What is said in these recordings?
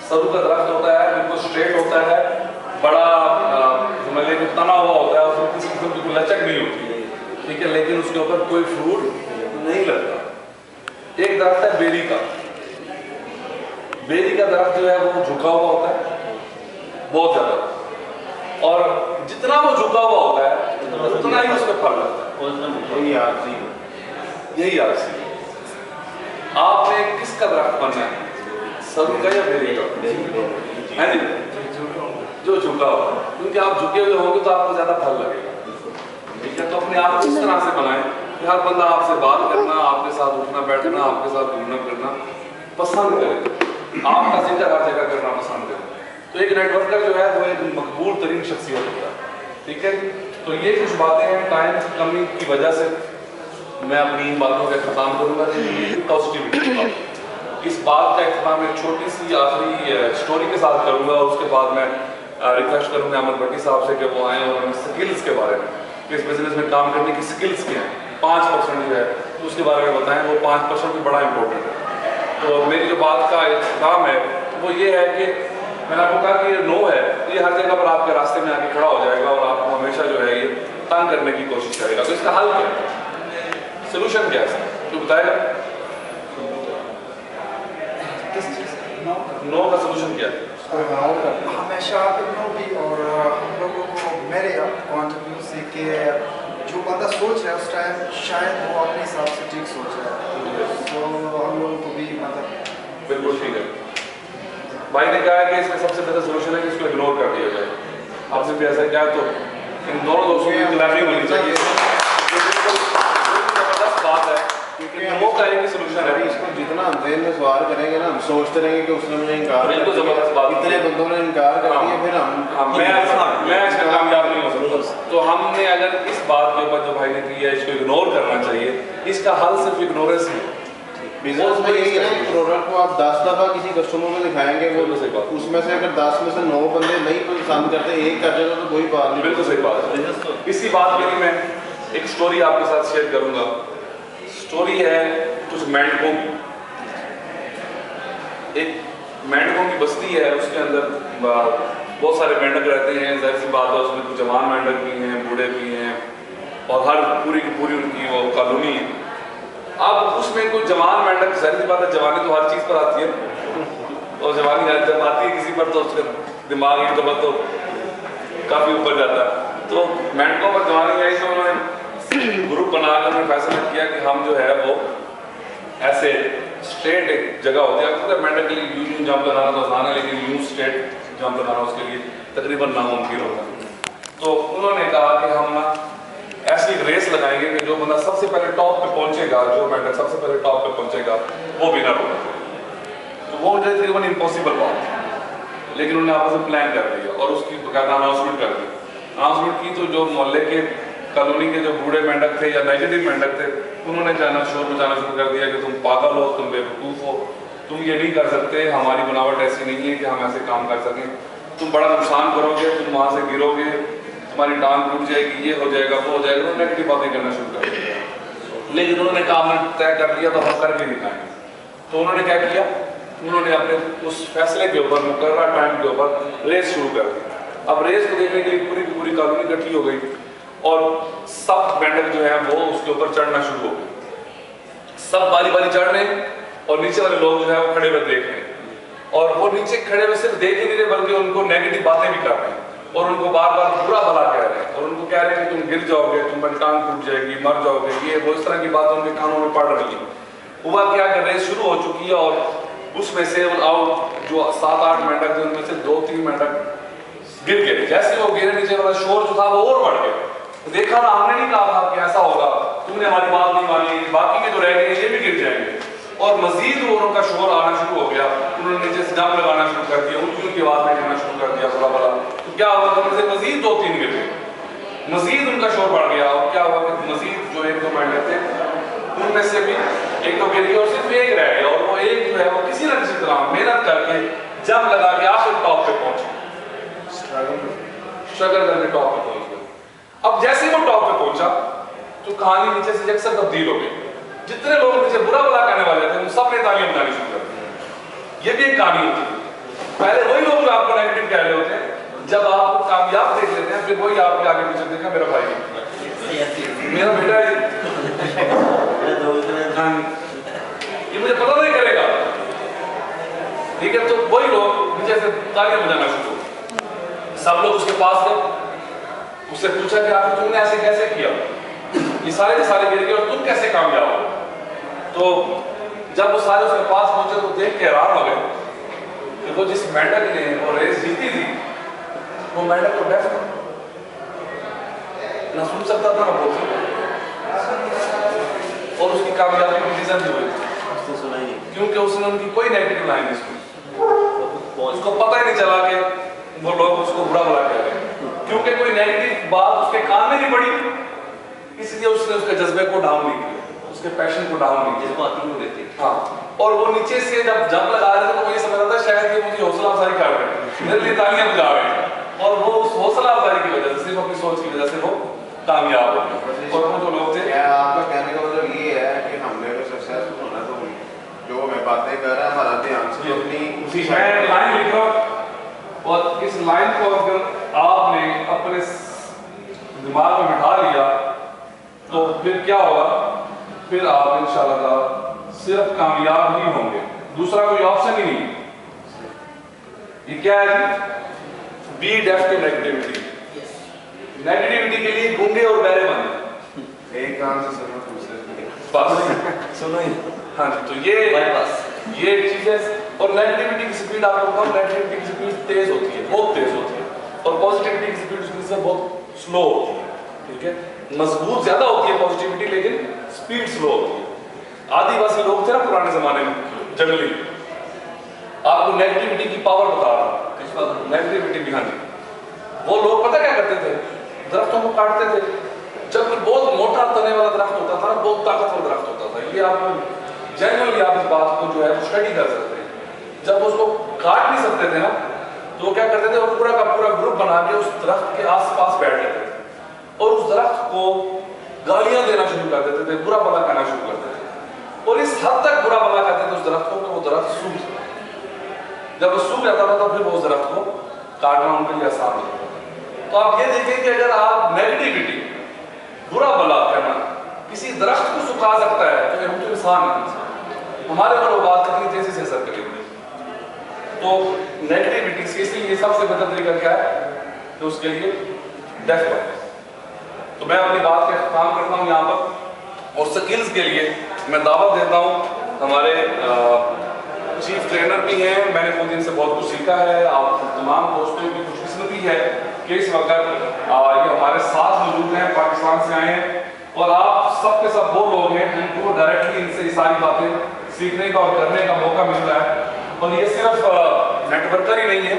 सरू का दरख्त होता है, बिल्कुल स्ट्रेट होता है, बड़ा समझ लीजिए तना हुआ होता है, उसमें किसी किस्म की लचक नहीं होती, ठीक है, लेकिन उसके ऊपर कोई फ्रूट नहीं लगता। एक दरख्त है बेरी का। बेरी का दरख्त जो है वो झुका हुआ होता है बहुत ज्यादा, और जितना वो झुका हुआ होता है उतना ही उसमें फल लगता है। यही आरसी। आपने किसका दरख्त बनना है, सरू का या बेरी का? है नहीं, जो झुका हुआ, क्योंकि आप झुके हुए होंगे तो आपको ज्यादा फल लगेगा, ठीक है। तो अपने आप को इस तरह से बनाएं कि हर बंदा आपसे बात करना, आपके साथ उठना बैठना, आपके साथ घूमना फिरना पसंद करे, आपका जिक्र हर जगह करना पसंद करे। तो एक नेटवर्कर जो है वो एक मकबूल तरीन शख्सियत होता है, ठीक है। तो ये कुछ बातें हैं, टाइम की कमी की वजह से मैं अपनी इन बातों का अख्ताम करूँगा। पॉजिटिविटी इस बात का अख्ताम एक छोटी सी आखिरी स्टोरी के साथ करूँगा, उसके बाद मैं रिक्वेस्ट करूँगा अमर भट्टी साहब से कि वो आएँ और हमें स्किल्स के बारे में, इस बिजनेस में काम करने की स्किल्स क्या हैं, 5% जो है उसके बारे में बताएं। वो 5% भी बड़ा इंपॉर्टेंट है। तो मेरी जो बात का इख्तिताम है वो ये है कि मैंने आपको कहा कि ये नो है, ये हर जगह पर आपके रास्ते में आके खड़ा हो जाएगा और आपको हमेशा जो है ये तंग करने की कोशिश करेगा। तो इसका हल क्या है, सोल्यूशन क्या है, तो बताएगा नो का सोल्यूशन क्या है? हमेशा नो भी, और हम लोगों को मेरे पॉइंट ऑफ व्यू से कि जो बंदा सोच रहा है उस टाइम शायद वो अपने हिसाब से ठीक सोच रहा है, तो हम लोगों को भी मतलब बिल्कुल ठीक है। भाई ने कहा है कि इसका सबसे बेहतर सोल्यूशन है कि इसको इग्नोर कर दिया जाए। आपने भी ऐसा क्या, तो इन दोनों दोस्तों की कोलैबोरेशन होनी चाहिए। जबरदस्त बात है, क्योंकि वो का एक सोल्यूशन है। इसको जितना हम ज़हन में सवार करेंगे ना, हम सोचते रहेंगे कि उसने मुझे इनकार बिल्कुल जबरदस्त बात, इतने बंदों ने इनकार कर दिया, फिर मैं इसमें कामयाब नहीं हो सकता। तो हमने अगर इस बात के ऊपर जो भाई ने की है इसको इग्नोर करना चाहिए, इसका हल सिर्फ इग्नोरेंस है। बिजनेस में यही है ना, प्रोडक्ट को आप 10 दफ़ा किसी कस्टमर को दिखाएंगे, वो उसमें से अगर 10 में से 9 बंदे नहीं पसंद करते, एक कर देगा तो कोई बात नहीं। बिल्कुल सही बात है। इसी बात के लिए मैं एक स्टोरी आपके साथ शेयर करूंगा। स्टोरी है कुछ मेंढकों की। एक मेंढकों की बस्ती है, उसके अंदर बहुत सारे मेंढक रहते हैं। जाहिर सी बात है उसमें कुछ जवान मेंढक भी हैं, बूढ़े भी हैं, और हर पूरी की पूरी उनकी वो कॉलोनी है। अब उसमें कुछ जवान मेंढक, जाहिर सी बात है जवानी तो हर चीज़ पर आती है, और जवानी जब आती है किसी पर तो उसका दिमाग एक तो काफ़ी ऊपर जाता है। तो मेंढकों पर जवानी आई तो उन्होंने ग्रुप बनाकर उन्होंने फैसला किया कि हम जो है वो ऐसे स्ट्रेट एक जगह होती है, क्योंकि मेंढक के लिए यूं जंप लगाना तो आसान है, लेकिन यूं स्ट्रेट जंप लगाना उसके लिए तकरीबन नामुमकिन होता है। तो उन्होंने कहा कि हम ना ऐसी रेस लगाएंगे कि जो बंदा सबसे पहले टॉप पे पहुंचेगा, जो मेंढक सबसे पहले टॉप पे पहुंचेगा वो विनर होगा। तो वो तकरीबन इम्पॉसिबल बात है, लेकिन उन्होंने आपस में प्लान कर दिया और उसकी बकायदा अनाउंसमेंट कर दी। अनाउंसमेंट की तो जो मोहल्ले के कॉलोनी के जो बूढ़े मेंढक थे या नेगेटिव मेंढक थे, उन्होंने जाना शोर मचाना शुरू कर दिया कि तुम पागल हो, तुम बेवकूफ़ हो, तुम ये नहीं कर सकते, हमारी बनावट ऐसी नहीं है कि हम ऐसे काम कर सकें, तुम बड़ा नुकसान करोगे, तुम वहाँ से गिरोगे, तुम्हारी टांग टूट जाएगी, ये हो जाएगा, वो हो जाएगा। उन्होंने नेगेटिव बातें करना शुरू कर दिया। लेकिन उन्होंने काम तय कर लिया तो हम करके दिखाएंगे। तो उन्होंने क्या किया, उन्होंने अपने उस फैसले के ऊपर मुकर्रर टाइम के ऊपर रेस शुरू कर दी। अब रेस को देखने के लिए पूरी की पूरी कॉलोनी इकट्ठी हो गई और सब मेंढक जो है वो उसके ऊपर चढ़ना शुरू हो गए। सब बारी बारी चढ़ रहे हैं और नीचे वाले लोग जो है वो खड़े हुए देख रहे हैं, और वो नीचे खड़े हुए सिर्फ देख ही नहीं रहे बल्कि उनको नेगेटिव बातें भी कर रहे हैं और उनको बार बार बुरा भला कह रहे हैं, और उनको कह रहे हैं कि तुम गिर जाओगे, तुम्हारी टांग टूट जाएगी, मर जाओगे, ये वो इस तरह की बातें उनके कानों में पड़ रही है। हुआ क्या कि रेस शुरू हो चुकी है और उसमें से आउट जो 7-8 मेंढक थे उनमें से 2-3 मेंढक गिर गए। जैसे वो गिरे नीचे वाला शोर जो था वो और बढ़ गया। तो देखा ना, हमने नहीं कहा था कि ऐसा होगा, तुमने हमारी बात नहीं मानी, बाकी के जो रह गए ये भी गिर जाएंगे। और मजीद उनका शोर आना शुरू हो गया। उन्होंने नीचे से जंप लगाना शुरू कर दिया, ऊंची ऊंची आवाज में कहना शुरू कर दिया बुरा भला। तो क्या हुआ कि उनसे मजीद 2-3 गिर गए, मजीद उनका शोर बढ़ गया। और क्या हुआ कि मजीद जो 1-2 मेंढक थे उनमें से भी 1-2 गिर गए और सिर्फ एक रह गया, और वो एक जो है वो किसी न किसी तरह मेहनत करके जंप लगा के आखिर टॉप पे पहुंचे, स्ट्रगल करके टॉप पे पहुंच गए। अब जैसे वो टॉप पे पहुंचा तो कहानी नीचे से यकसर तब्दील हो गई। जितने लोग नीचे बुरा भला कहने वाले थे उन सब ने तालियां बजानी शुरू कर दी। ये भी एक कहानी होती है। पहले वही लोग जो आपको नेगेटिव कह रहे होते हैं, जब आपको कामयाब देख लेते हैं, फिर वही आपके आगे पीछे देखा मेरा भाई, मेरा बेटा है, ये मुझे पता नहीं करेगा, ठीक है। तो वही लोग मुझे ऐसे तालियां बजाना शुरू, सब लोग उसके पास गए, उससे पूछा कि आपने तुमने ऐसे कैसे किया, ये सारे के सारे गिर गए और तुम कैसे कामयाब हो। तो जब वो सारे उसके पास पहुंचे तो देख के हैरान हो गए कि वो जिस मेंढक ने वो रेस जीती थी, वो मेंढक को डेफ ना सुन सकता था ना बोल सकता, और उसकी कामयाबी की रीजन भी हुई क्योंकि उसने उनकी कोई नेगेटिव लाइन नहीं सुनी, उसको पता ही नहीं चला कि वो लोग उसको बुरा भला कह रहे हैं, क्योंकि कोई नेगेटिव बात उसके कान में नहीं पड़ी, इसलिए उसने उसके जज्बे को डाउन नहीं किया, उसके पैशन को डाउन नहीं किया, हाँ। और वो नीचे से जब जंप लगा रहे थे तो वो ये समझ रहा था शायद ये मुझे हौसला अफजाई कर रहे हैं, मेरे लिए तालियां बजा रहे हैं, और वो उस हौसला अफजाई की वजह से, सिर्फ अपनी सोच की वजह से वो कामयाब हो गए। और वो जो लोग थे, आपका कहने का मतलब ये है कि हमने तो सक्सेसफुल होना, तो जो मैं बातें कर रहा है हमारा ध्यान से अपनी उसी लाइन लिख रहा हूं, और इस लाइन को अगर आपने अपने दिमाग में बिठा लिया तो फिर क्या होगा, फिर आप इंशाल्लाह सिर्फ कामयाब ही होंगे, दूसरा कोई ऑप्शन ही नहीं। ये क्या है जी? Be deaf to negativity. Negativity के लिए गूंगे और बहरे बने, एक कान से सुनो दूसरे बस सुनो ही, हाँ जी। तो ये चीज है। और नेगेटिविटी की स्पीड आपको बताऊं, नेगेटिविटी की स्पीड तेज होती है, बहुत तेज होती है, और पॉजिटिविटी की स्पीड उसकी से बहुत स्लो होती है, ठीक है। मजबूत ज्यादा होती है पॉजिटिविटी, लेकिन स्पीड स्लो होती है। आदिवासी लोग थे ना पुराने जमाने में, जंगली, आपको नेगेटिविटी की पावर बता रहा हूं, नेगेटिविटी भी, हाँ जी। वो लोग पता क्या करते थे, दरख्तों को काटते थे, जब बहुत मोटा तने वाला दरख्त होता था ना, बहुत ताकतवर दरख्त होता था, ये आप जनरली आप इस बात को जो है स्टडी कर सकते हैं। जब उसको काट नहीं सकते थे ना, तो वो क्या करते थे, वो पूरा का पूरा ग्रुप बना के उस दरख्त के आसपास बैठ जाते थे और उस दरख्त को गालियां देना शुरू कर देते थे, बुरा भला कहना शुरू कर देते थे, और इस हद तक बुरा भला कहते थे उस दरख्त को कि वो दरख्त सूख जाता। जब वो सूख जाता था तो फिर वो उस दरख्त को काटना उनके लिए आसान हो जाता। तो आप ये देखें कि अगर आप नेगेटिविटी, बुरा भला कहना किसी दरख्त को सुखा सकता है, तो हम तो इंसान है, हमारे ऊपर वो बात कितनी तेजी से असर करेगी। तो नेगेटिविटी से इसलिए सबसे बेहतर तरीका क्या है, तो उसके लिए डेफ है। तो मैं अपनी बात का काम करता हूँ यहाँ पर, और स्किल्स के लिए मैं दावत देता हूँ, हमारे चीफ ट्रेनर भी हैं, मैंने खुद इनसे बहुत कुछ सीखा है, आप तमाम दोस्तों की खुशकिस्मती है कि इस वक्त ये हमारे साथ मौजूद हैं, पाकिस्तान से आए हैं, और आप सब के सब वो लोग हैं जिनको डायरेक्टली इनसे ये सारी बातें सीखने का और करने का मौका मिल रहा है। और ये सिर्फ नेटवर्कर ही नहीं है,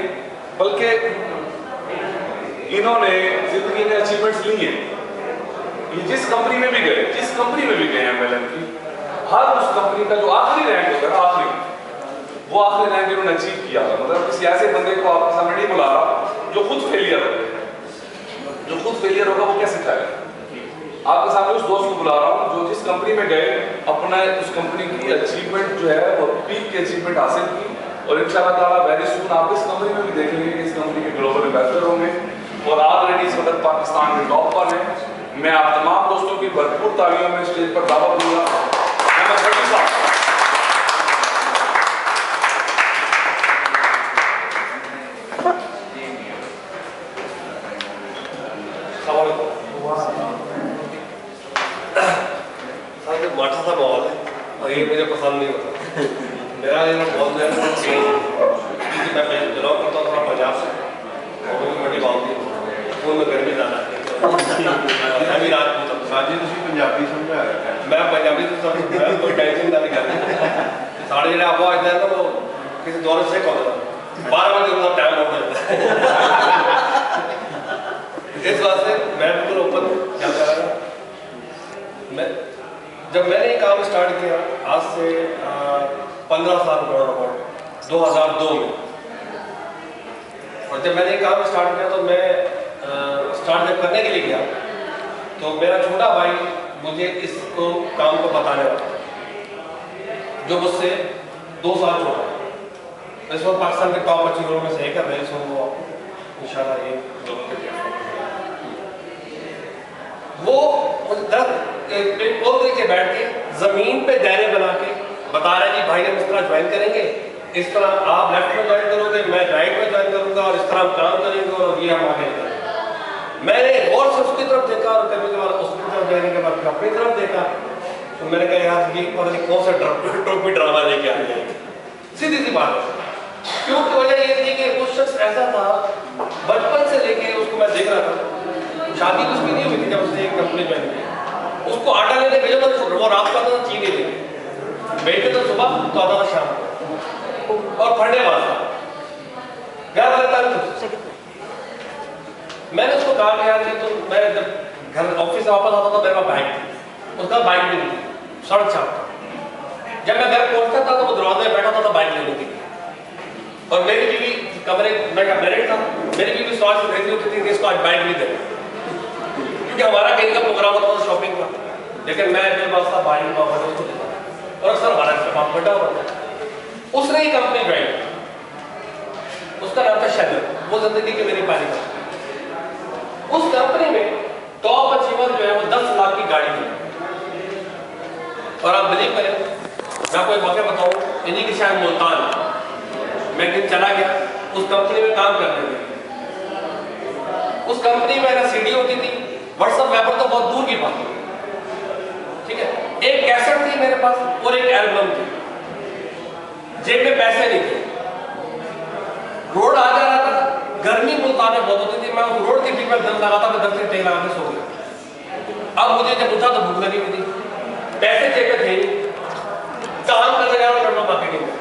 बल्कि इन्होंने जिंदगी में अचीवमेंट्स ली हैं। ये जिस कंपनी में भी गए हैं MLM की, हर उस कंपनी का जो आखिरी रैंक होता है, वो आखिरी रैंक इन्होंने अचीव किया था। मतलब किसी ऐसे बंदे को आपके सामने नहीं बुला रहा जो खुद फेलियर होगा, वो कैसे खाएगा। आपके सामने उस दोस्त को बुला रहा हूँ जो जिस कंपनी में गए, अपना उस कंपनी की अचीवमेंट जो है वो पीक की अचीवमेंट हासिल की, और इंशाल्लाह ताला वेरी सून आप इस कंपनी में भी देखेंगे कि इस कंपनी के ग्लोबल एम्बेसडर होंगे, और ऑलरेडी इस वक्त पाकिस्तान के टॉप पर हैं। मैं आप तमाम दोस्तों की भरपूर तालियों में स्टेज पर दावत दूंगा। माठा सा माहौल है और ये मुझे पसंद नहीं होता। मेरा ये बहुत है क्योंकि मैं बिलोंग करता था पंजाब से, और वो मंडी बाउंड्री वो में गर्मी ज़्यादा है। मैं भी राजपूत हूँ, पंजाबी समझा मैं पंजाबी तो समझ कोई टेंशन नहीं करती। साढ़े जो आप आता है ना, वो किसी दौर से कौन 12 बजे उतना टाइम हो जाता है। इस वास्ते मैं बिल्कुल ओपन क्या कर रहा हूँ। जब मैंने ये काम स्टार्ट किया आज से 15 साल पुराना 2002 में, और जब मैंने ये काम स्टार्ट किया तो मैं स्टार्ट जब करने के लिए गया तो मेरा छोटा भाई मुझे इसको काम को बताने वाला जो मुझसे 2 साल छोटा, इस वक्त पाकिस्तान के टॉप अचीवरों में से एक है रईस हो, वो इंशाल्लाह ये लोगों के वो पोल के बैठ के जमीन पे दायरे बना के बता रहे जी भाई हम इस तरह ज्वाइन करेंगे, इस तरह आप लेफ्ट में ज्वाइन करोगे, मैं राइट में ज्वाइन करूंगा और इस तरह हम काम करेंगे और ये हम आगे करेंगे। मैंने और से उसकी तरफ देखा और कभी कभार उसकी तरफ देखने के बाद अपनी तरफ देखा तो मैंने कहा यार ये पता नहीं कौन सा टोपी ड्रामा लेके आ गया। सीधी सी बात है, क्योंकि वजह ये थी कि उस शख्स ऐसा था बचपन से लेके उसको मैं देख रहा था, शादी कुछ भी नहीं हुई थी जब उसने एक कंपनी ज्वाइन की, उसको आटा लेने भेजा तो वो रात को आता था चीनी लेके, बेटे तो सुबह तो आता था शाम और फंडे वाला घर रहता था। मैंने उसको कहा कि यार तो मैं जब घर ऑफिस से वापस आता था मेरे पास बाइक थी, उसका बाइक भी नहीं थी, सड़क छापता। जब मैं घर पहुंचता था तो वो दरवाजे में बैठा था बाइक लेने के लिए, और मेरी बीवी कमरे में मैरिड था, मेरी बीवी सवाल से भेजी होती थी कि इसको आज बाइक नहीं दे, क्योंकि हमारा कहीं का प्रोग्राम होता था शॉपिंग का, लेकिन मैं मेरे पास था बाइक का उसको देता और अक्सर हमारा पास बटा हुआ था। उसने ही कंपनी ज्वाइन की, उसका नाम था शैलर, वो जिंदगी की मेरी पहली बात। उस कंपनी में टॉप अचीवर जो है वो 10 लाख की गाड़ी थी, और आप बिलीव करें मैं आपको एक वाक़या बताऊं, इन्हीं के शायद मुल्तान मैं एक दिन चला गया उस कंपनी में काम करने के लिए। उस कंपनी में मेरा सीडी होती थी, व्हाट्सएप वेपर तो बहुत दूर की बात, ठीक है, एक कैसेट थी मेरे पास और एक एल्बम थी, जेब में पैसे नहीं थे, रोड आ जा रहा था, गर्मी मुल्तान में बहुत होती थी, मैं उस रोड की बीच में दर्द लगा था, मैं दर्द से टेक लगा के सो गया। अब मुझे जब उठा तो भूख लगी हुई थी, पैसे जेब में थे नहीं, काम कर रहा था नेटवर्क मार्केटिंग में।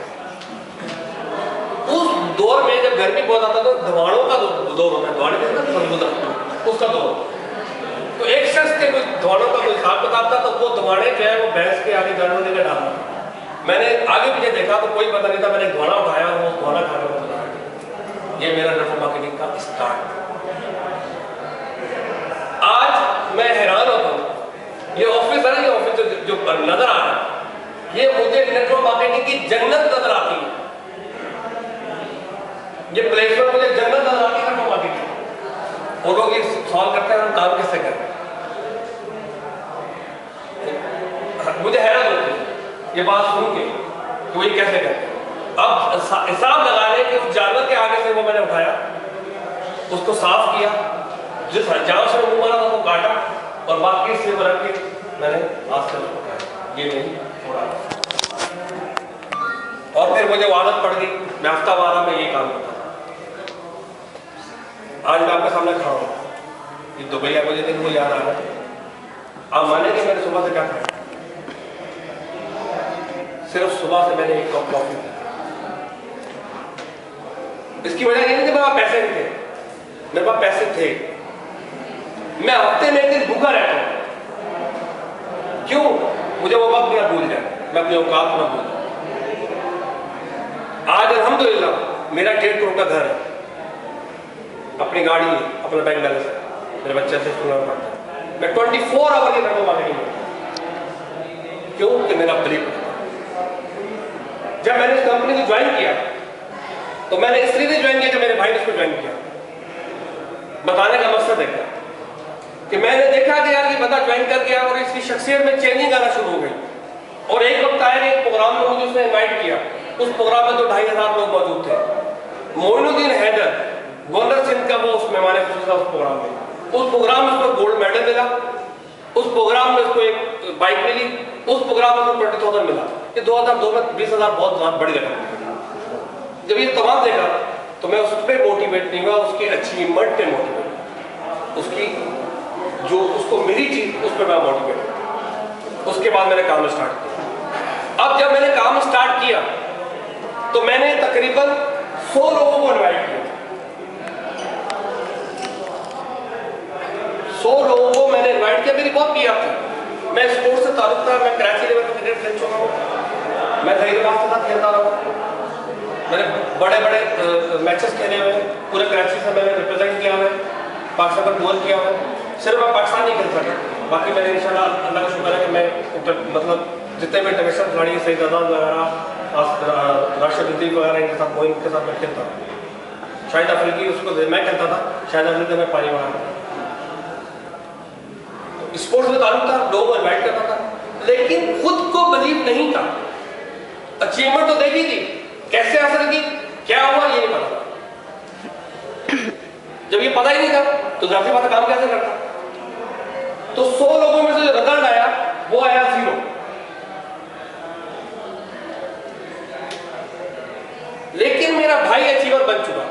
उस दौर में जब गर्मी बहुत आता तो धवाड़ों का दौर होता है, धवाड़े उसका दौर, तो एक शख्स के कोई धवाड़ों का कोई हिसाब किताब था, तो वो धवाड़े जो है वो भैंस के आगे जानवर देकर डाला। मैंने आगे पीछे देखा तो कोई पता नहीं था, मैंने धवाड़ा उठाया और वो धवाड़ा खाने को बता, ये मेरा नेटवर्क मार्केटिंग का स्टार्ट। आज मैं हैरान होता हूँ, ये ऑफिस है ना, ये ऑफिस जो नजर आ रहा है, ये मुझे नेटवर्क मार्केटिंग की जन्नत नजर आती है, ये प्लेसमेंट मुझे जन्नत नजर आती है नेटवर्क मार्केटिंग। और लोग ये सवाल करते हैं हम काम कैसे करें, मुझे हैरत होती है ये बात सुन के कि वो ये कैसे करते हैं। अब हिसाब लगा लें कि उस जानवर के आगे से वो मैंने उठाया, उसको साफ किया, जिस जहां से मुंह मारा था वो काटा और बाकी से रख के मैंने हाथ से उसको खाया, ये नहीं थोड़ा। और फिर मुझे आदत पड़ गई, मैं हफ्ता वारा में ये काम करता था। आज मैं आपके सामने खड़ा हूँ, ये दुबई है, मुझे दिन को याद आ रहा। आप मानेंगे मैंने सुबह से क्या खाया, सिर्फ सुबह से मैंने एक कप कॉफी पी। इसकी वजह ये नहीं कि मेरे पास पैसे नहीं थे, मेरे पास पैसे थे, मैं हफ्ते में एक दिन भूखा रहता हूं। क्यों? मुझे वो वक्त ना भूल जाए, मैं अपने औकात ना भूल जाए। आज अल्हम्दुलिल्लाह मेरा 1.5 करोड़ का घर है, अपनी गाड़ी है, अपना बैंक बैलेंस है, मेरे बच्चे से स्कूल में पढ़ता है, मैं 24 आवर की नेटवर्क मार्केटिंग में। क्यों? कि मेरा बिलीव था। जब मैंने इस कंपनी को ज्वाइन किया तो मैंने इसलिए ज्वाइन किया कि मेरे भाई ने इसको ज्वाइन किया। बताने का मकसद है क्या कि मैंने देखा कि यार ये बंदा ज्वाइन कर गया और इसकी शख्सियत में चेंजिंग आना शुरू हो गई। और एक वक्त आया एक प्रोग्राम में मुझे उसने इन्वाइट किया, उस प्रोग्राम में तो 2500 लोग मौजूद थे। मोइनुद्दीन हैदर गवर्नर सिंध का वो उस मेहमान खुसूसी उस प्रोग्राम में, उस प्रोग्राम में उसको गोल्ड मेडल मिला, उस प्रोग्राम में उसको एक बाइक मिली, उस प्रोग्राम में उसको 20,000 मिला। ये 2002 में 20,000 बहुत बड़ी रकम। जब ये तमाम देखा तो मैं उस पर मोटिवेट नहीं हुआ, उसकी अचीवमेंट पे मोटिवेट, उसकी जो उसको मिली चीज उस पर मैं मोटिवेट। उसके बाद मैंने काम स्टार्ट किया। अब जब मैंने काम स्टार्ट किया तो मैंने तकरीबन 100 लोगों को इन्वाइट किया, 100 लोगों को मैंने इन्वाइट किया। मेरी बहुत पीआर थी, मैं स्पोर्ट्स से ताल्लुक था, मैं कराची लेवल पर क्रिकेट खेल चुका हूँ, मैं हैदराबाद के साथ खेलता रहा, मैंने बड़े बड़े मैचेस खेले हुए, पूरे कराची से मैंने रिप्रेजेंट किया हुआ, पाकिस्तान का गोल किया हुआ। सिर्फ मैं पाकिस्तान नहीं खेल सका, बाकी मैंने इंशाल्लाह अल्लाह का शुक्र है कि मैं मतलब जितने भी इंटरनेशनल खिलाड़ी हैं, सईद आजाद वगैरह, राशिद लतीफ़ वगैरह, इनके साथ कोई इनके साथ मैं खेलता था। शाहिद अफरीदी उसको मैं खेलता था, शाहिद अफरीदी में पानी मारता था। स्पोर्ट्स में ताल्लुक था, लोगों को इन्वाइट करता था, लेकिन खुद को बिलीव नहीं था। अचीवमेंट तो देखी थी, कैसे हासिल की, क्या हुआ ये नहीं पता। जब ये पता ही नहीं था तो जाहिर बात काम कैसे करता। तो 100 लोगों में से जो रिजल्ट आया वो आया 0। लेकिन मेरा भाई अचीवर बन चुका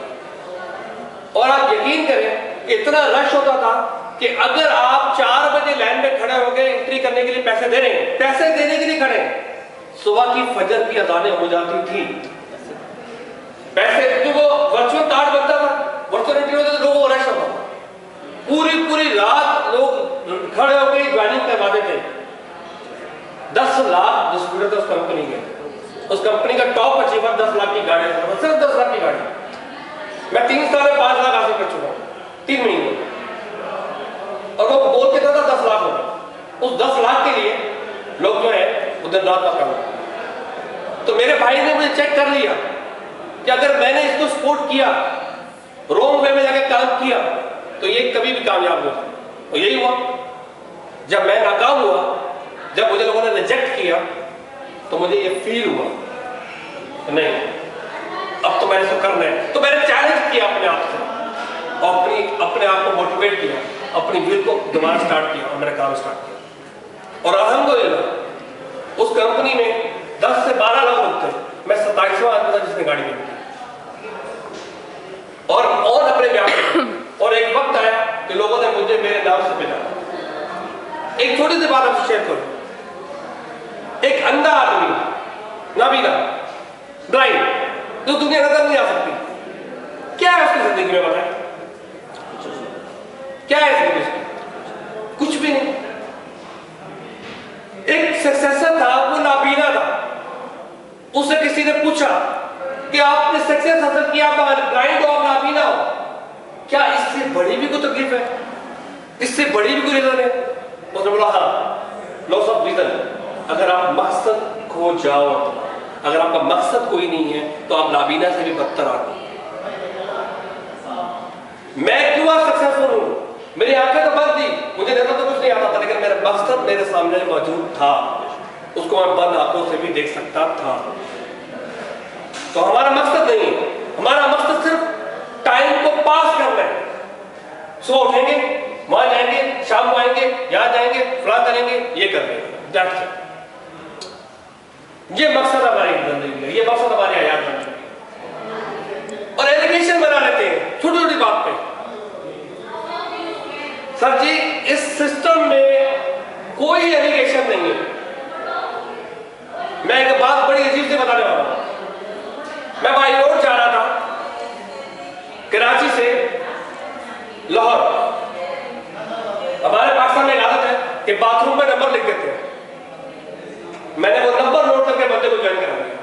और आप यकीन करें इतना रश होता था कि अगर आप 4 बजे लाइन में खड़े हो गए एंट्री करने के लिए पैसे दे रहे हैं, पैसे देने के लिए खड़े, सुबह की फजर की अजानें हो जाती थी। पैसे जो वो वर्चुअल कार्ड बनता था, वर्चुअल एंट्री होता था, लोगों को रश होता था। पूरी रात लोग खड़े होकर ज्वाइनिंग करवाते थे। 10 लाख डिस्ट्रीब्यूटर थे उस कंपनी के। उस कंपनी का टॉप अचीवर 10 लाख की गाड़ी, सिर्फ 10 लाख की गाड़ी। मैं 3 साल में 5 लाख हासिल कर चुका हूँ 3 महीने, और वो बोल के था 10 लाख होगा। उस 10 लाख के लिए लोग जो है वो दिन रात का काम। तो मेरे भाई ने मुझे चेक कर लिया कि अगर मैंने इसको सपोर्ट किया, रॉन्ग वे में जाकर काम किया, तो ये कभी भी कामयाब नहीं था। और यही हुआ। जब मैं नाकाम हुआ, जब मुझे लोगों ने रिजेक्ट किया, तो मुझे ये फील हुआ नहीं, अब तो मैंने इसको करना है। तो मैंने चैलेंज किया अपने आप से और अपने आप को मोटिवेट किया, अपनी विल को दोबारा स्टार्ट किया और मैंने काम स्टार्ट किया। और अल्हम्दुलिल्लाह उस कंपनी में 10 से 12 लाख लोग थे, मैं 27वां आदमी था जिसने गाड़ी खरीदी और अपने व्यापार। और एक वक्त आया कि लोगों ने मुझे मेरे नाम से पहचाना। एक छोटी सी बात आपसे शेयर करूं। एक अंधा आदमी, नाबीना, ब्लाइंड, जो दुनिया नजर नहीं आ सकती, क्या है उसकी जिंदगी में बताएं? क्या है जिंदगी उसकी? कुछ भी नहीं। एक सक्सेसर था, वो नाबीना था। उससे किसी ने पूछा कि आपने सक्सेस हासिल किया, आप ब्लाइंड हो, आप नाबीना हो, क्या इससे बड़ी भी कोई तकलीफ है? इससे बड़ी भी कोई रीजन है? उसने बोला हाँ, लॉस ऑफ विजन। अगर आप मकसद खो जाओ, अगर आपका मकसद कोई नहीं है, तो आप नाबीना से भी बदतर आदमी। मैं क्यों आज सक्सेसफुल हूं? मेरी आंखें तो बंद थी, मुझे नजर तो कुछ नहीं आता था, लेकिन मेरा मकसद मेरे सामने मौजूद था, उसको मैं बंद आंखों से भी देख सकता था। तो हमारा मकसद नहीं है, हमारा मकसद सिर्फ टाइम को पास करना है। सुबह उठेंगे, वहां जाएंगे, शाम को आएंगे, यहां जाएंगे, फला करेंगे, ये करेंगे, दैट्स इट। ये मकसद हमारी जिंदगी है, ये मकसद हमारी हयात बन चुकी है। और एलिगेशन बना लेते हैं छोटी छोटी बात पे। सर जी, इस सिस्टम में कोई एलिगेशन नहीं है। मैं एक बात बड़ी अजीब से बताने वाला हूं। मैं बाई रोड जा रहा था कराची से लाहौर। हमारे पाकिस्तान में एक आदत है कि बाथरूम में नंबर लिख देते हैं। मैंने वो नंबर नोट करके बंदे को ज्वाइन करा दिया।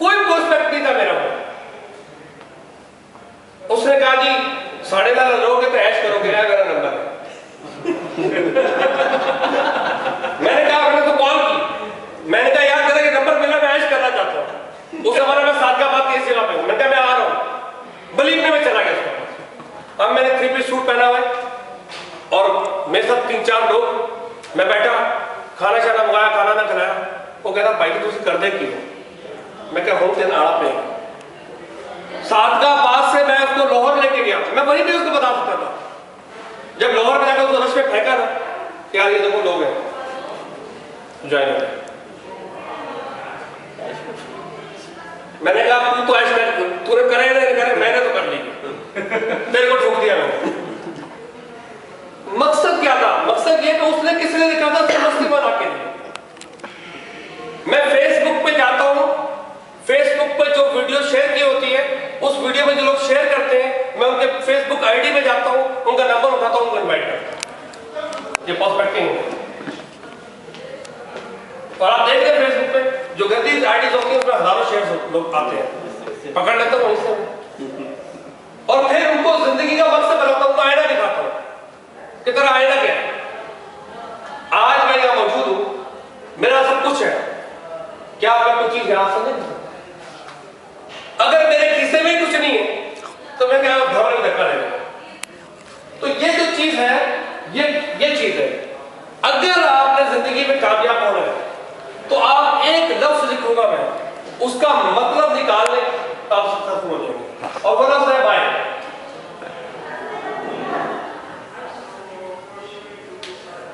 कोई प्रोस्पेक्ट नहीं था मेरा। उसने कहा जी 11.5 लोगे तो ऐश करोगे, मेरा नंबर है। मैंने कहा, मैंने तो कॉल की, मैंने कहा यार तेरा नंबर मिला, मैं ऐश करना चाहता हूँ। उसने बोला मैं सादगाबाद की जगह पे हूँ। मैंने कहा मैं आ रहा हूँ। बलीवने में चला गया उसके पास। अब मैंने 3 पीस सूट पहना हुआ है और मेरे साथ 3-4 लोग। मैं बैठा, खाना शाना मंगाया, खाना ना खिलाया। वो कहता भाई तुम कर दे की हो। मैं क्या हूँ तेन आड़ा पे सादगाबाद से मैं उसको लाहौर लेके गया। मैं वहीं भी उसको बता सकता था। जब लाहौर में जाकर उसको रश में फेंका ना कि यार ये देखो लोग हैं ज्वाइन हो। मैंने कहा तू तो ऐश कर, तूने करे नहीं करे, मैंने तो कर ली, तेरे को ठोक दिया मैंने। मकसद क्या था? मकसद ये कि उसने किसी ने लिखा था मुस्लिमान आके लिए। मैं फेसबुक पे जाता हूँ, फेसबुक पे जो वीडियो शेयर की होती है, उस वीडियो में जो लोग शेयर करते हैं, मैं उनके फेसबुक आईडी में जाता हूँ, उनका नंबर उठाता हूँ, उनको इनवाइट करता हूँ। ये पर्सपेक्टिव है। और आप देख रहे हैं फेसबुक पे जो गंदी आईडीज होती है उसमें हजारों शेयर लोग आते हैं, पकड़ लेता हूँ इससे और फिर उनको जिंदगी का मकसद बनाता हूँ, आईना दिखाता हूँ। कि तेरा आईना क्या है? आज मैं यहां मौजूद हूं, मेरा सब कुछ है, क्या मैं कुछ चीज यहां से नहीं? अगर मेरे किसी में कुछ नहीं है तो मैं क्या भ्रमण में धक्का देगा? तो ये जो चीज है, ये चीज है। अगर आपने जिंदगी में कामयाब होना है तो आप एक लफ्ज लिखूंगा मैं, उसका मतलब निकालने आप सक्सेसफुल हो जाएंगे। और वो लफ्ज है बाय।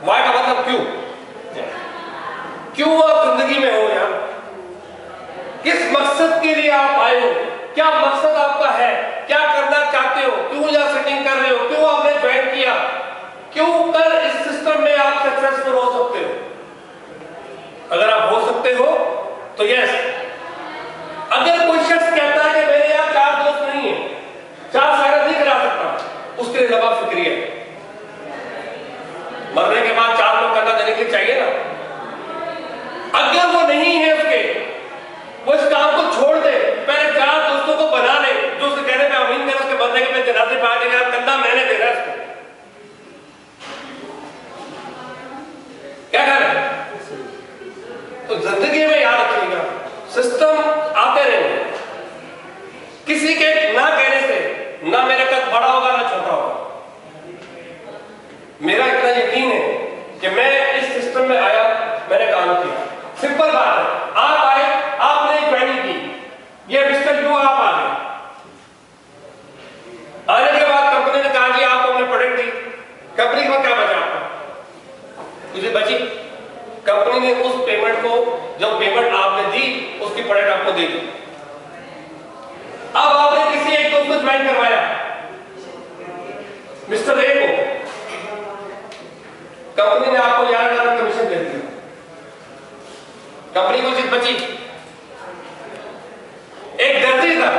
वाई का मतलब क्यों आप जिंदगी में हो यार? किस मकसद के लिए आप आए हो? क्या मकसद आपका है? क्या करना चाहते हो? क्यों यहां सेटिंग कर रहे हो? क्यों आपने ज्वाइन किया? क्यों कर इस सिस्टम में आप सक्सेसफुल हो सकते हो? अगर आप हो सकते हो तो यस। अगर कोई शख्स कहता है कि मेरे यहाँ 4 दोस्त नहीं है, 4 शायद नहीं करा सकता, उसके लिए जवाब फिक्री है। मरने के बाद 4 लोग करना देने के लिए चाहिए ना। अगर वो नहीं है उसके, वो इस काम को छोड़ दे, पहले 4 दोस्तों को बना ले जो उसके कहने पे अमीन करे, उसके बंदे के पे जनाजे पा देगा, कंधा मैंने दे रहा है उसको। क्या कर रहे हैं? तो जिंदगी में याद रखिएगा, सिस्टम आते रहेंगे। किसी के ना कहने से ना मेरा कद बड़ा होगा ना छोटा होगा। मेरा इतना यकीन है कि मैं इस सिस्टम में आया, मैंने काम किया। सिंपल बात है, आप आए, आपने ज्वाइनिंग की, ये मिस्टर यू आप आ गए। आने के बाद कंपनी ने कहा कि आपको हमने प्रोडक्ट दी, कंपनी के बाद क्या बचा आपको? मुझे बची। कंपनी ने उस पेमेंट को, जब पेमेंट आपने दी, उसकी प्रोडक्ट आपको दे दी। अब आपने किसी एक दोस्त को ज्वाइन करवाया, मिस्टर ए को, कंपनी ने आपको 11,000 कमीशन दे दिया। कंपनी को चीज बची। एक दर्जी था,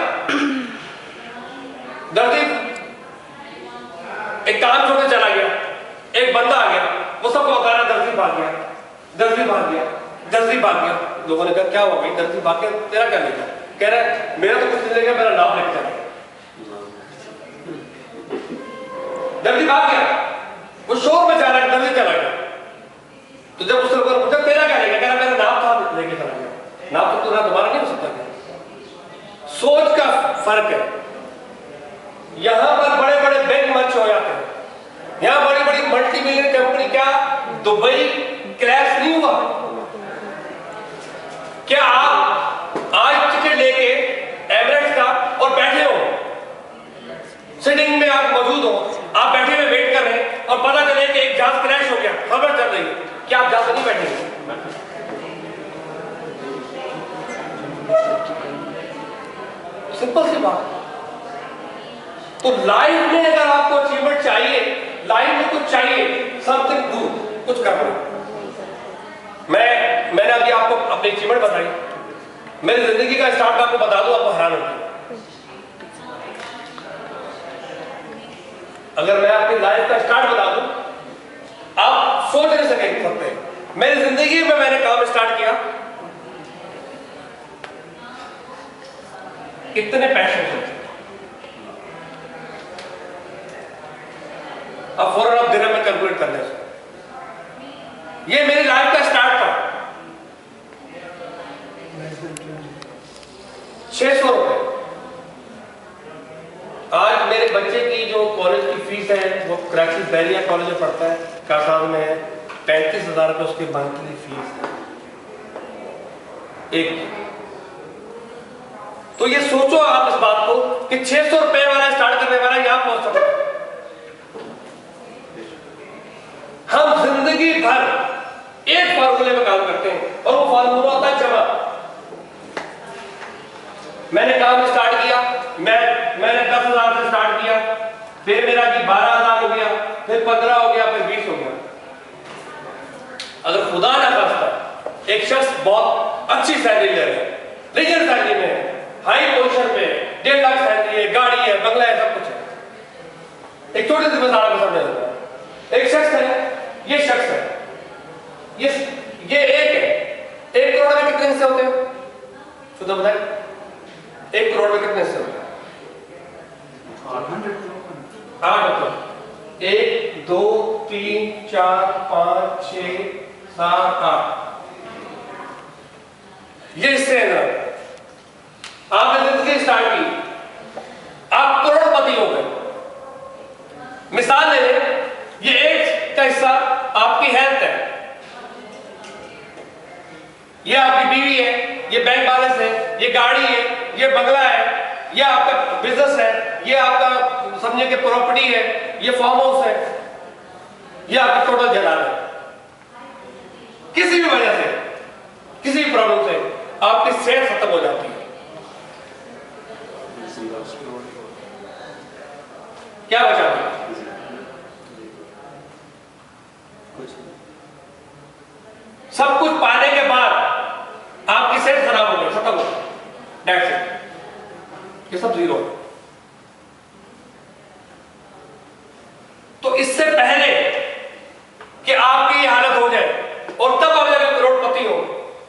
दर्जी एक काम छोड़कर चला गया, एक बंदा आ गया, वो सबको बता रहा दर्जी भाग गया, दर्जी भाग गया, दर्जी भाग गया। लोगों ने कहा क्या हुआ भाई, दर्जी भाग गया, तेरा क्या लेगा? कह रहा है मेरा तो कुछ नहीं लेगा, मेरा नाम लिख चला। दर्जी भाग गया, वो शोर में जा रहा है, दर्जी चला गया। तो जब उसने पूछा तेरा क्या लेगा, कह रहा मेरा नाम था, लेके चला गया। नाम तो तुम्हारा दोबारा नहीं हो सकता। सोच का फर्क है। यहां पर बड़े बड़े बैंक मंच हो जाते हैं, यहां बड़ी बड़ी मल्टी मिलियन कंपनी, क्या दुबई क्रैश नहीं हुआ? क्या आप आज टिकट लेके एमिरेट्स का और बैठे हो, सिटिंग में आप मौजूद हो, आप बैठे हुए वेट कर रहे हैं और पता चले कि एक जहाज क्रैश हो गया, खबर चल रही है, क्या आप जहाज नहीं बैठेंगे? सिंपल सी बात। तो लाइफ में अगर आपको अचीवमेंट चाहिए, लाइफ में कुछ चाहिए, समथिंग डू, कुछ करना। मैंने अभी आपको अपनी अचीवमेंट बताई, मेरी जिंदगी का स्टार्ट आपको बता दूं, आपको हैरान होगी। अगर मैं अपनी लाइफ का स्टार्ट बता दूं, आप सोच नहीं सकते। मेरी जिंदगी में मैंने काम स्टार्ट किया, कितने पैशन से, अब फौरन आप दिन में कैलकुलेट कर लें। ये मेरी लाइफ का स्टार्ट था। 600 रुपए। आज मेरे बच्चे की जो कॉलेज की फीस है, वो कराची बैरिया कॉलेज में पढ़ता है, कासाब में है, 35,000 रुपए उसकी मंथली फीस है एक। तो ये सोचो आप इस बात को कि 600 रुपए वाला स्टार्ट करने वाला यहां पहुंच सकता है। हम जिंदगी भर एक फार्मूले में काम करते हैं और वो फार्मूला होता है जमा। मैंने काम स्टार्ट किया, मैंने 10,000 से स्टार्ट किया, फिर मेरा कि 12,000 हो गया, फिर 15 हो गया, फिर 20 हो गया। अगर खुदा ना खास्ता एक शख्स बहुत अच्छी सैलरी ले रहा है, रिजल सैलरी में है, हाई पोजीशन पे, 1.5 लाख सैलरी है, गाड़ी है, बंगला है, सब कुछ है, एक छोटे से मसाला को समझ लेता है। एक शख्स है, ये शख्स है, ये एक है। 1 करोड़ में कितने हिस्से होते हैं? शुद्ध बताए, 1 करोड़ में कितने हिस्से होते हैं? 8 होते हैं। 1, 2, 3 4 5 6 7 8 ये इससे है ना। आपने जिंदगी स्टार्ट की, आप करोड़पति हो गए। मिसाल ले लें, ये एज का हिस्सा आपकी हेल्थ है, ये आपकी बीवी है, ये बैंक बैलेंस है, ये गाड़ी है, ये बंगला है, ये आपका बिजनेस है, ये आपका समझे कि प्रॉपर्टी है, ये फार्म हाउस है, ये आपकी टोटल जायदाद है। किसी भी वजह से, किसी भी प्रॉब्लम से आपकी सेहत खत्म हो जाती है, क्या बचा? सब कुछ पाने के बाद आपकी सेहत खराब हो गई, खत्म हो गई, दैट्स इट, ये सब जीरो। तो इससे पहले कि आपकी ये हालत हो जाए और तब आप जब करोड़पति हो,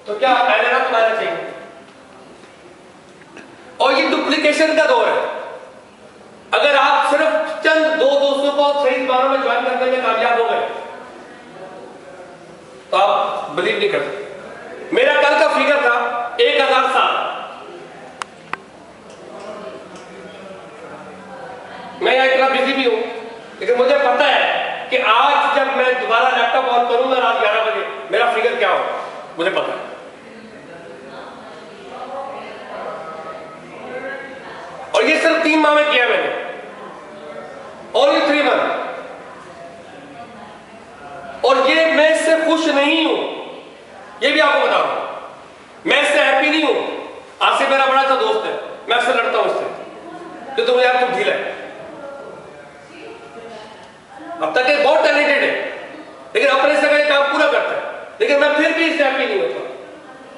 तो क्या पहले ना तुम्हारा चाहिए। और ये डुप्लीकेशन का दौर है। अगर आप सिर्फ चंद दो दोस्तों को सही मानों में ज्वाइन करने में कामयाब हो गए तो आप बिलीव नहीं कर सकते। मेरा कल का फिगर था 1007। मैं यहां इतना बिजी भी हूं, लेकिन मुझे पता है कि आज जब मैं दोबारा लैपटॉप ऑन करूंगा रात 11 बजे, मेरा फिगर क्या होगा मुझे पता है। और ये सिर्फ 3 माह में किया मैंने, ओनली 3 मंथ। और ये मैं इससे खुश नहीं हूं, ये भी आपको बता दूं। मैं इससे हैप्पी नहीं हूं। आज से मेरा बड़ा सा दोस्त है, मैं उससे लड़ता हूं इससे कि तुम यार तुम ढीला है। अब तक ये बहुत टैलेंटेड है, लेकिन अपने से का काम पूरा करता है, लेकिन मैं फिर भी इससे हैप्पी नहीं होता।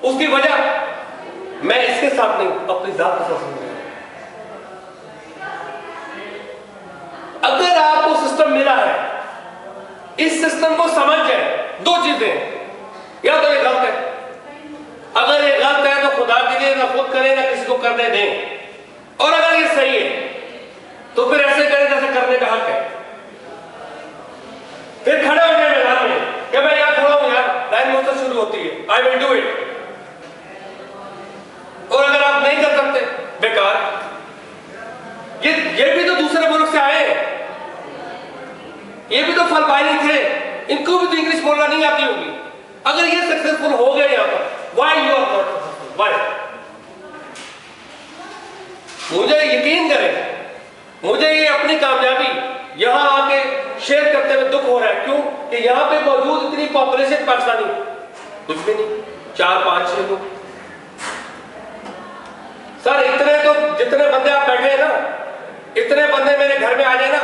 उसकी वजह मैं इसके साथ नहीं, अपनी जात के साथ नहीं। अगर आपको सिस्टम मिला है, इस सिस्टम को समझ जाए। 2 चीजें, या तो ये गलत है, अगर ये गलत है तो खुदा के लिए ना खुद करें ना किसी को करने दें, और अगर ये सही है तो फिर ऐसे करें जैसे करने का हक है। फिर खड़े हो जाए मैदान में कि मैं यहां खड़ा हूं यार, लाइन मुझसे शुरू होती है, आई विल डू इट। और अगर आप नहीं कर सकते, बेकार। ये भी तो दूसरे मुल्क से आए हैं, ये भी तो फलबानी थे, इनको भी तो इंग्लिश बोलना नहीं आती होगी। अगर ये सक्सेसफुल हो गए यहां पर, why you are not successful, why? मुझे यकीन करें, मुझे ये अपनी कामयाबी यहां आके शेयर करते हुए दुख हो रहा है। क्यों? कि यहां पे मौजूद इतनी पॉपुलेशन पाकिस्तानी कुछ भी नहीं, 4-5-6 लोग। सर इतने तो जितने बंदे आप बैठे हैं ना, इतने बंदे मेरे घर में आ जाए ना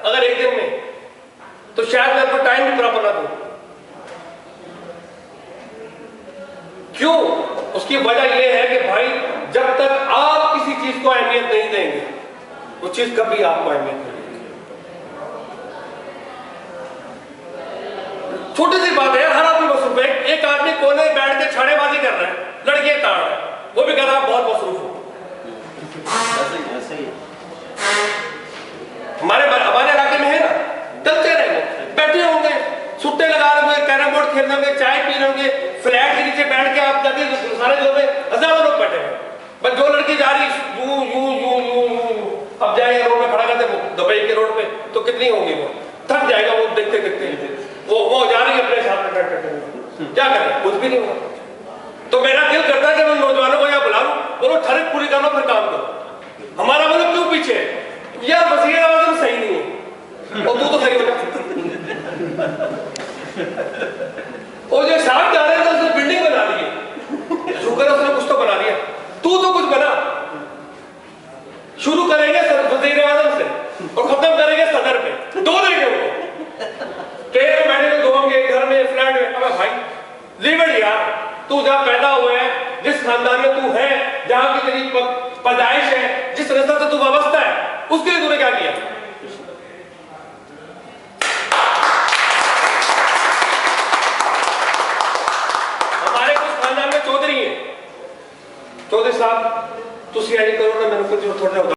अगर एक दिन में, तो शायद मैं आपको टाइम भी प्रॉपर ना दूं। क्यों? उसकी वजह यह है कि भाई जब तक आप किसी चीज को अहमियत नहीं देंगे, वो चीज कभी आपको अहमियत नहीं देगी। छोटी सी बात है, हर आदमी मसरूफ है। एक आदमी कोने बैठ के छाड़ेबाजी कर रहा है, लड़कियां ताड़ रहा है, वो भी कह रहा है बहुत मसरूफ हो। हमारे इलाके में है ना, कल्चर है, वो बैठे होंगे, सुट्टे लगा रहे होंगे, कैरम बोर्ड खेल रहे होंगे, चाय पी रहे होंगे, फ्लैट के नीचे बैठ के आप जाके सारे जो में हजारों लोग बैठे हैं। बस जो लड़की जा रही यूं यूं यूं यूं यूं, अब जाएगा रोड में खड़ा करते दुबई के रोड पे, तो कितनी होंगी वो, थक जाएगा वो देखते देखते। वो जा रही है अपने साथ में, क्या करें, कुछ भी नहीं होगा। तो मेरा दिल करता है कि मैं नौजवानों को यहाँ बुला लूं, बोलो ठरक पूरी करना फिर काम करो। हमारा मतलब क्यों पीछे है यार, वज़ीर आज़म सही नहीं है और तू तो सही होगा। और जो साहब जा रहे थे उसने बिल्डिंग बना ली है, शुक्र है उसने कुछ तो बना लिया, तू तो कुछ बना। शुरू करेंगे वज़ीर आज़म से और खत्म करेंगे सदर पे, 2 देंगे उनको। ट्रेन में बैठे तो होंगे, घर में, फ्लैट में। अबे भाई लीव इट यार, तू जहां पैदा हुआ है, जिस खानदान में तू है, जहां की तेरी पैदाइश है, जिस नस्ल से तू वाबस्ता है, उसके लिए तूने क्या किया? हमारे कुछ खानदान में चौधरी हैं, चौधरी साहब तुम करो ना, मैंने कुछ थोड़ा